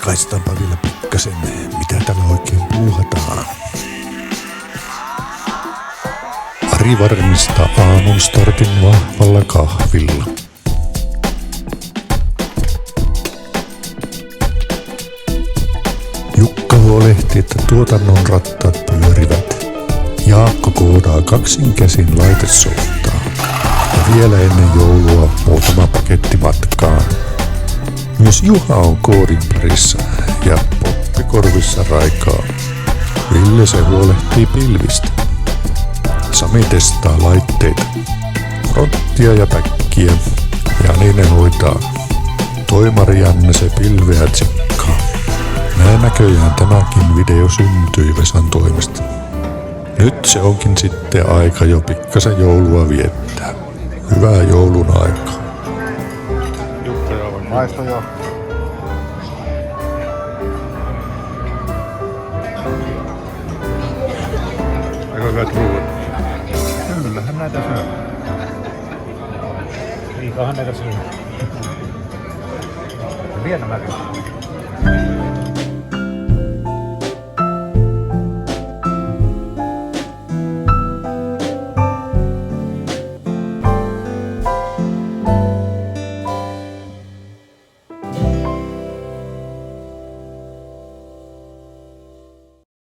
Ratkaistaanpa vielä pikkasen, mitä täällä oikein puuhataan. Ari varmistaa aamun startin vahvalla kahvilla. Jukka huolehtii, että tuotannon rattaat pyörivät. Jaakko koodaa kaksin käsin laitesohtaa. Ja vielä ennen joulua muutama paketti matkaan. Myös Juha on koodin parissa ja poppikorvissa raikaa. Ville se huolehtii pilvistä. Sami testaa laitteita, fronttia ja päkkiä, ja Niine hoitaa. Toimari Janne se pilveä tsekkaa. Näin näköjään tämäkin video syntyi Vesan toimesta. Nyt se onkin sitten aika jo pikkasen joulua viettää. Hyvää joulun aikaa. Maisto jo. Aika hyvät ruuat. Kyllähän näitä syö. Liikaahan näitä syö. Vielä mäkin.